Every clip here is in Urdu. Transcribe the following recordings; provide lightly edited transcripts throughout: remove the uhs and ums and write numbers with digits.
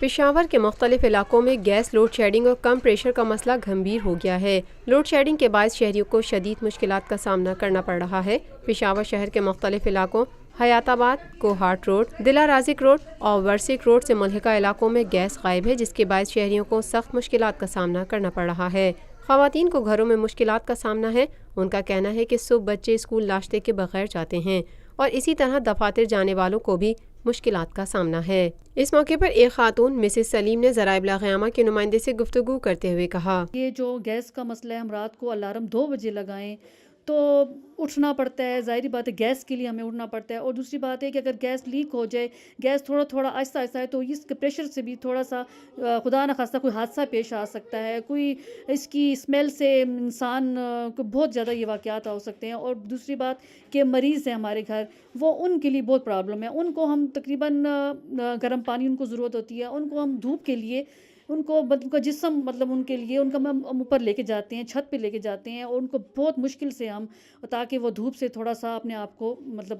پشاور کے مختلف علاقوں میں گیس لوڈ شیڈنگ اور کم پریشر کا مسئلہ گھمبیر ہو گیا ہے۔ لوڈ شیڈنگ کے باعث شہریوں کو شدید مشکلات کا سامنا کرنا پڑ رہا ہے۔ پشاور شہر کے مختلف علاقوں حیات آباد، کوہاٹ روڈ، دلہ رازق روڈ اور ورسک روڈ سے ملحقہ علاقوں میں گیس غائب ہے، جس کے باعث شہریوں کو سخت مشکلات کا سامنا کرنا پڑ رہا ہے۔ خواتین کو گھروں میں مشکلات کا سامنا ہے۔ ان کا کہنا ہے کہ صبح بچے اسکول ناشتے کے بغیر جاتے ہیں اور اسی طرح دفاتر جانے والوں کو بھی مشکلات کا سامنا ہے۔ اس موقع پر ایک خاتون مسز سلیم نے ذرائع ابلاغ قیامہ کے نمائندے سے گفتگو کرتے ہوئے کہا، یہ جو گیس کا مسئلہ ہے، ہم رات کو الارم 2 بجے لگائیں تو اٹھنا پڑتا ہے، ظاہری بات ہے گیس کے لیے ہمیں اٹھنا پڑتا ہے، اور دوسری بات ہے کہ اگر گیس لیک ہو جائے، گیس تھوڑا آہستہ آہستہ ہے تو اس کے پریشر سے بھی تھوڑا سا خدا نخواستہ کوئی حادثہ پیش آ سکتا ہے، کوئی اس کی اسمیل سے انسان کو بہت زیادہ یہ واقعات ہو سکتے ہیں۔ اور دوسری بات کہ مریض ہیں ہمارے گھر، وہ ان کے لیے بہت پرابلم ہے، ان کو ہم تقریباً گرم پانی ان کو ضرورت ہوتی ہے، ان کو ہم دھوپ کے لیے ان کا جسم ان کے لیے ان کا ہم اوپر لے کے جاتے ہیں، چھت پہ لے کے جاتے ہیں، اور ان کو بہت مشکل سے ہم تاکہ وہ دھوپ سے تھوڑا سا اپنے آپ کو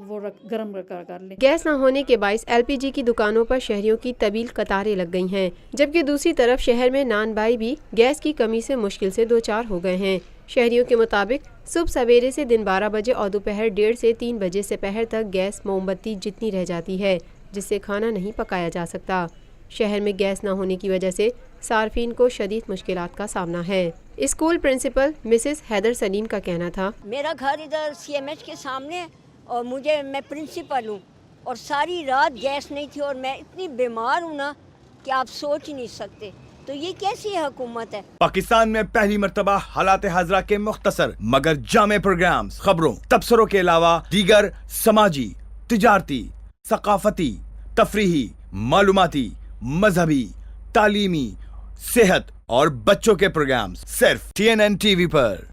وہ گرم کر لیں۔ گیس نہ ہونے کے باعث ایل پی جی کی دکانوں پر شہریوں کی طویل قطاریں لگ گئی ہیں، جبکہ دوسری طرف شہر میں نان بائی بھی گیس کی کمی سے مشکل سے دوچار ہو گئے ہیں۔ شہریوں کے مطابق صبح سویرے سے دن 12 بجے اور دوپہر 1:30 سے 3 بجے سے پہر تک گیس موم بتی جتنی رہ جاتی ہے، جس سے کھانا نہیں پکایا جا سکتا۔ شہر میں گیس نہ ہونے کی وجہ سے صارفین کو شدید مشکلات کا سامنا ہے۔ اسکول پرنسپل مسز حیدر سلیم کا کہنا تھا، میرا گھر ادھر CMH کے سامنے ہے اور میں پرنسپل ہوں، اور ساری رات گیس نہیں تھی، اور میں اتنی بیمار ہوں نا کہ آپ سوچ نہیں سکتے۔ تو یہ کیسی حکومت ہے؟ پاکستان میں پہلی مرتبہ حالات حاضرہ کے مختصر مگر جامع پروگرامز، خبروں، تبصروں کے علاوہ دیگر سماجی، تجارتی، ثقافتی، تفریحی، معلوماتی، مذہبی، تعلیمی، صحت اور بچوں کے پروگرامز صرف TNN TV پر۔